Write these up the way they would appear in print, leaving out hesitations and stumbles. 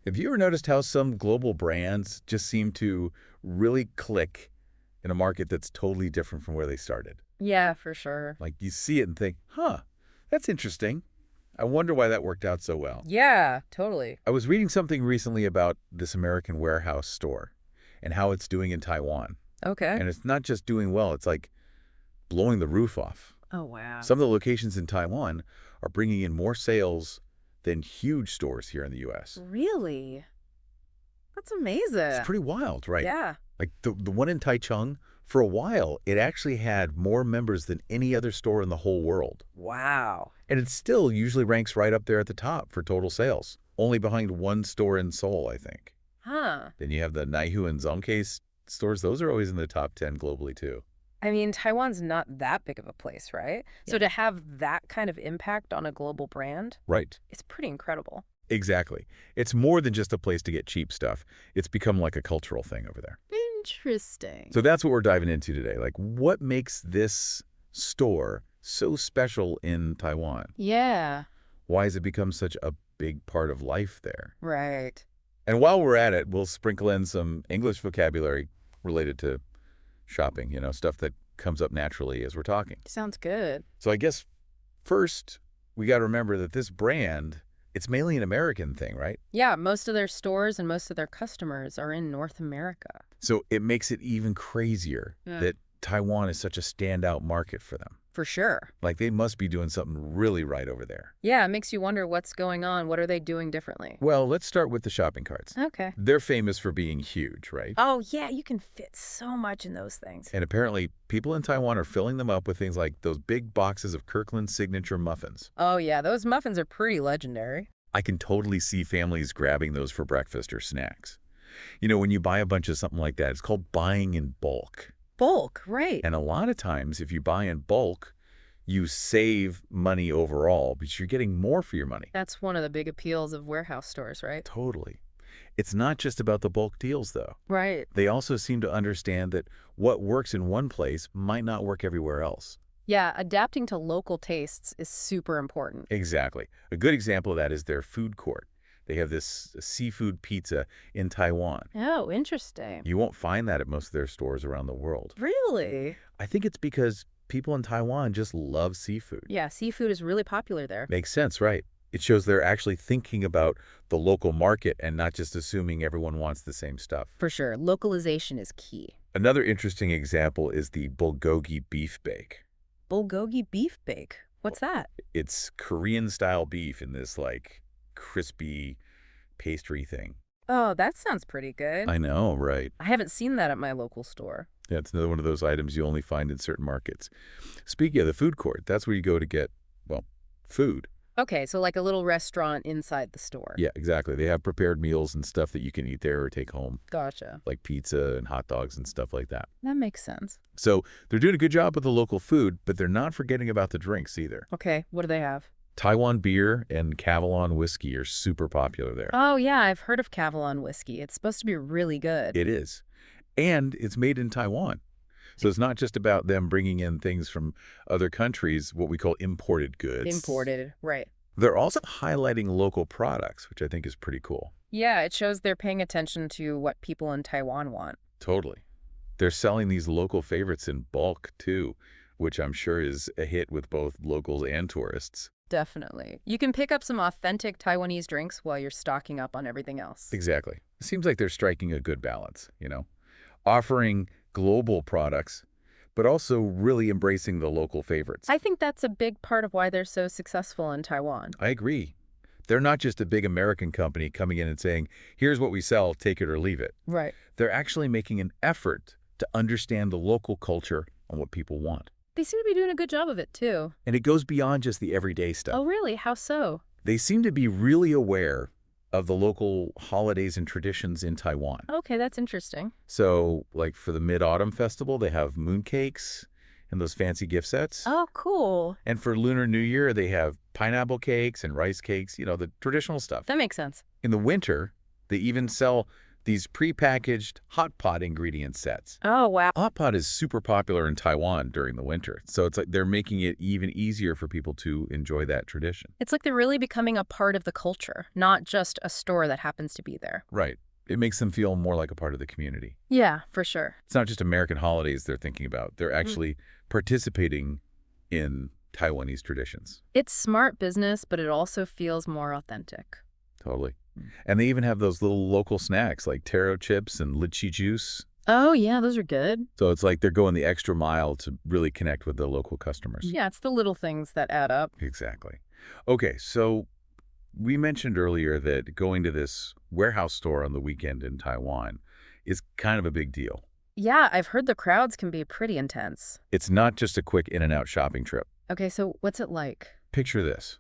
Have you ever noticed how some global brands just seem to really click in a market that's totally different from where they started? Yeah, for sure. Like you see it and think, huh, that's interesting. I wonder why that worked out so well. Yeah, totally. I was reading something recently about this American warehouse store and how it's doing in Taiwan. Okay. And it's not just doing well, it's like blowing the roof off. Oh, wow. Some of the locations in Taiwan are bringing in more sales than huge stores here in the U.S. Really? That's It's amazing. pretty wild, right? Yeah. Like the one in Taichung, for a while, it actually had more members than any other store in the whole world. Wow. And it still usually ranks right up there at the top for total sales, only behind one store in Seoul, I think. Huh. Then you have the Neihu and Zhonghe stores. Those are always in the top 10 globally, too. I mean, Taiwan's not that big of a place, right? Yeah. So to have that kind of impact on a global brand, Right. it's pretty incredible. Exactly. It's more than just a place to get cheap stuff. It's become like a cultural thing over there. Interesting. So that's what we're diving into today. Like, what makes this store so special in Taiwan? Yeah. Why has it become such a big part of life there? Right. And while we're at it, we'll sprinkle in some English vocabulary related to shopping, stuff that comes up naturally as we're talking. Sounds good. So I guess first, we got to remember that this brand, it's mainly an American thing, right? Yeah, most of their stores and most of their customers are in North America. So it makes it even crazier Yeah. that Taiwan is such a standout market for them. For sure. Like they must be doing something really right over there. Yeah, it makes you wonder what's going on. What are they doing differently? Well, let's start with the shopping carts. Okay. They're famous for being huge, right? Oh, yeah, you can fit so much in those things. And apparently, people in Taiwan are filling them up with things like those big boxes of Kirkland signature muffins. Oh, yeah, those muffins are pretty legendary. I can totally see families grabbing those for breakfast or snacks. When you buy a bunch of something like that, it's called buying in bulk. Bulk, right. And a lot of times, if you buy in bulk, you save money overall because you're getting more for your money. That's one of the big appeals of warehouse stores, right? Totally. It's not just about the bulk deals, though. Right. They also seem to understand that what works in one place might not work everywhere else. Yeah, adapting to local tastes is super important. Exactly. A good example of that is their food court. They have this seafood pizza in Taiwan. Oh, interesting. You won't find that at most of their stores around the world. Really? I think it's because people in Taiwan just love seafood. Yeah, seafood is really popular there. Makes sense, right? It shows they're actually thinking about the local market and not just assuming everyone wants the same stuff. For sure. Localization is key. Another interesting example is the bulgogi beef bake. Bulgogi beef bake. What's that? It's Korean-style beef in this, crispy pastry thing. Oh, that sounds pretty good. I know, right? I haven't seen that at my local store. Yeah, it's another one of those items you only find in certain markets. Speaking of the food court, that's where you go to get, food. Okay, so like a little restaurant inside the store. Yeah, exactly. They have prepared meals and stuff that you can eat there or take home, Gotcha. like pizza and hot dogs and stuff like that. That makes sense. So they're doing a good job with the local food, but they're not forgetting about the drinks either. Okay, what do they have? Taiwan beer and Cavalon whiskey are super popular there. Oh, yeah, I've heard of Cavalon whiskey. It's supposed to be really good. It is. And it's made in Taiwan. So it's not just about them bringing in things from other countries, what we call imported goods. Imported, right. They're also highlighting local products, which I think is pretty cool. Yeah, it shows they're paying attention to what people in Taiwan want. Totally. They're selling these local favorites in bulk, too, which I'm sure is a hit with both locals and tourists. Definitely. You can pick up some authentic Taiwanese drinks while you're stocking up on everything else. Exactly. It seems like they're striking a good balance, offering global products, but also really embracing the local favorites. I think that's a big part of why they're so successful in Taiwan. I agree. They're not just a big American company coming in and saying, here's what we sell, take it or leave it. Right. They're actually making an effort to understand the local culture and what people want. They seem to be doing a good job of it, too. And it goes beyond just the everyday stuff. Oh, really? How so? They seem to be really aware of the local holidays and traditions in Taiwan. Okay, that's interesting. So, like for the Mid-Autumn Festival, they have mooncakes and those fancy gift sets. Oh, cool. And for Lunar New Year, they have pineapple cakes and rice cakes, the traditional stuff. That makes sense. In the winter, they even sell these prepackaged hot pot ingredient sets. Oh, wow. Hot pot is super popular in Taiwan during the winter, so it's like they're making it even easier for people to enjoy that tradition. It's like they're really becoming a part of the culture, not just a store that happens to be there. Right. It makes them feel more like a part of the community. Yeah, for sure. It's not just American holidays they're thinking about. They're Mm. actually participating in Taiwanese traditions. It's smart business, but it also feels more authentic. Totally. And they even have those little local snacks like taro chips and lychee juice. Oh, yeah, those are good. So it's like they're going the extra mile to really connect with the local customers. Yeah, it's the little things that add up. Exactly. Okay, so we mentioned earlier that going to this warehouse store on the weekend in Taiwan is kind of a big deal. Yeah, I've heard the crowds can be pretty intense. It's not just a quick in and out shopping trip. Okay, so what's it like? Picture this.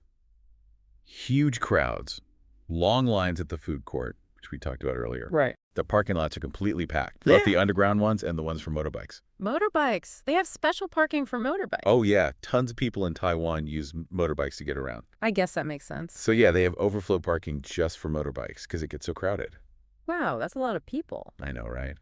Huge crowds, long lines at the food court, which we talked about earlier. Right. The parking lots are completely packed, both the underground ones and the ones for motorbikes. Motorbikes. They have special parking for motorbikes. Oh, yeah. Tons of people in Taiwan use motorbikes to get around. I guess that makes sense. So, yeah, they have overflow parking just for motorbikes because it gets so crowded. Wow, that's a lot of people. I know, right?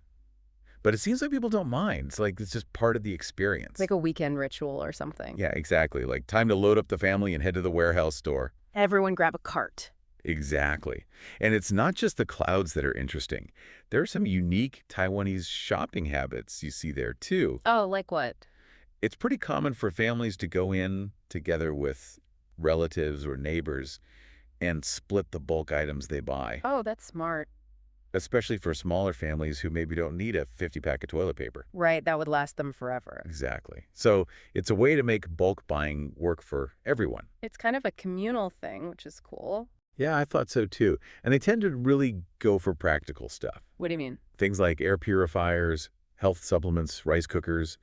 But it seems like people don't mind. It's like it's just part of the experience. Like a weekend ritual or something. Yeah, exactly. Like time to load up the family and head to the warehouse store. Everyone grab a cart. Exactly. And it's not just the clouds that are interesting. There are some unique Taiwanese shopping habits you see there, too. Oh, like what? It's pretty common for families to go in together with relatives or neighbors and split the bulk items they buy, Oh, that's smart. especially for smaller families who maybe don't need a 50-pack of toilet paper. Right, that would last them forever. Exactly. So it's a way to make bulk buying work for everyone. It's kind of a communal thing, which is cool. Yeah, I thought so too. And they tend to really go for practical stuff. What do you mean? Things like air purifiers, health supplements, rice cookers,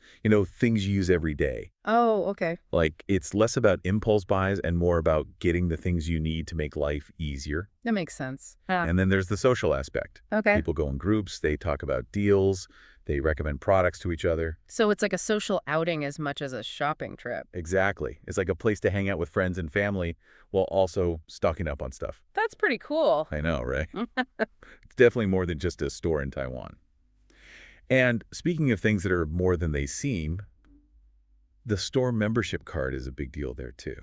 things you use every day. Oh, okay. Like, it's less about impulse buys and more about getting the things you need to make life easier. That makes sense. Yeah. And then there's the social aspect. Okay. People go in groups, they talk about deals, they recommend products to each other. So it's like a social outing as much as a shopping trip. Exactly. It's like a place to hang out with friends and family while also stocking up on stuff. That's pretty cool. I know, right? It's definitely more than just a store in Taiwan. And speaking of things that are more than they seem, the store membership card is a big deal there, too.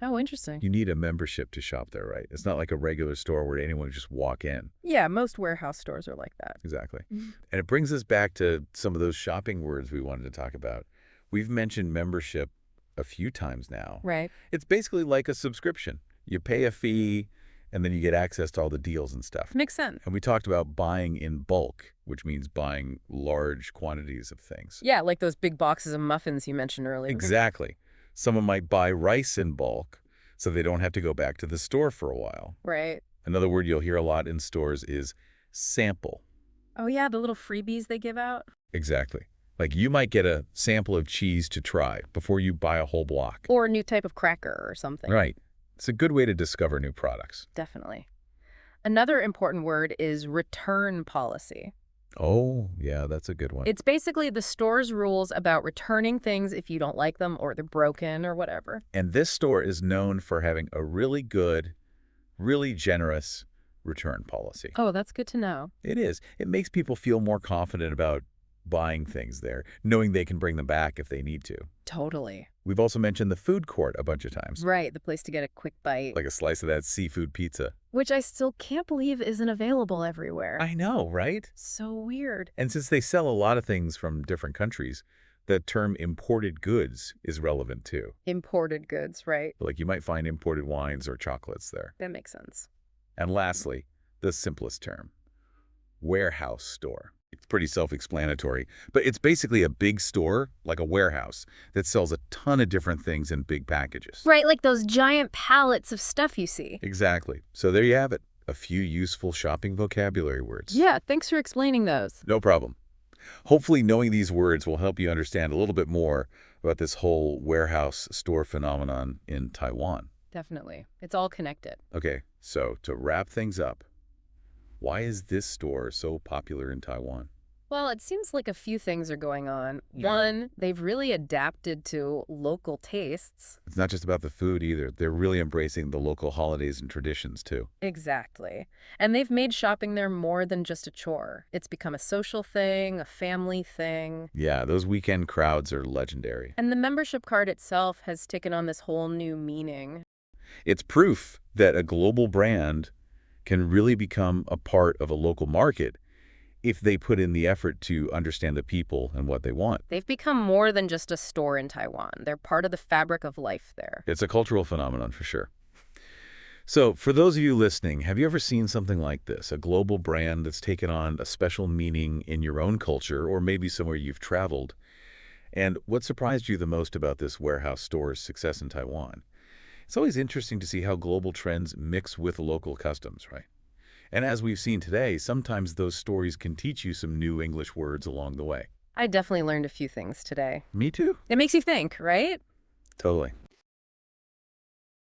Oh, interesting. You need a membership to shop there, right? It's not like a regular store where anyone can just walk in. Yeah, most warehouse stores are like that. Exactly. Mhm. And it brings us back to some of those shopping words we wanted to talk about. We've mentioned membership a few times now. Right. It's basically like a subscription. You pay a fee, and then you get access to all the deals and stuff. Makes sense. And we talked about buying in bulk, which means buying large quantities of things. Yeah, like those big boxes of muffins you mentioned earlier. Exactly. Someone might buy rice in bulk, so they don't have to go back to the store for a while. Right. Another word you'll hear a lot in stores is sample. Oh, yeah, the little freebies they give out. Exactly. Like you might get a sample of cheese to try before you buy a whole block. Or a new type of cracker or something. Right. It's a good way to discover new products. Definitely. Another important word is return policy. Oh, yeah, that's a good one. It's basically the store's rules about returning things if you don't like them or they're broken or whatever. And this store is known for having a really good, really generous return policy. Oh, that's good to know. It is. It makes people feel more confident about buying things there, knowing they can bring them back if they need to. Totally. We've also mentioned the food court a bunch of times, Right, the place to get a quick bite. like a slice of that seafood pizza. Which I still can't believe isn't available everywhere. I know, right? So weird. And since they sell a lot of things from different countries, the term imported goods is relevant too. Imported goods, right? Like you might find imported wines or chocolates there. That makes sense. And lastly, the simplest term, warehouse store. It's pretty self-explanatory, but it's basically a big store, like a warehouse, that sells a ton of different things in big packages. Right, like those giant pallets of stuff you see. Exactly. So there you have it, a few useful shopping vocabulary words. Yeah, thanks for explaining those. No problem. Hopefully knowing these words will help you understand a little bit more about this whole warehouse store phenomenon in Taiwan. Definitely. It's all connected. Okay, so to wrap things up, why is this store so popular in Taiwan? Well, it seems like a few things are going on. Yeah. One, they've really adapted to local tastes. It's not just about the food either. They're really embracing the local holidays and traditions too. Exactly. And they've made shopping there more than just a chore. It's become a social thing, a family thing. Yeah, those weekend crowds are legendary. And the membership card itself has taken on this whole new meaning. It's proof that a global brand can really become a part of a local market if they put in the effort to understand the people and what they want. They've become more than just a store in Taiwan. They're part of the fabric of life there. It's a cultural phenomenon for sure. So, for those of you listening, have you ever seen something like this? A global brand that's taken on a special meaning in your own culture or maybe somewhere you've traveled? And what surprised you the most about this warehouse store's success in Taiwan? It's always interesting to see how global trends mix with local customs, right? And as we've seen today, sometimes those stories can teach you some new English words along the way. I definitely learned a few things today. Me too. It makes you think, right? Totally.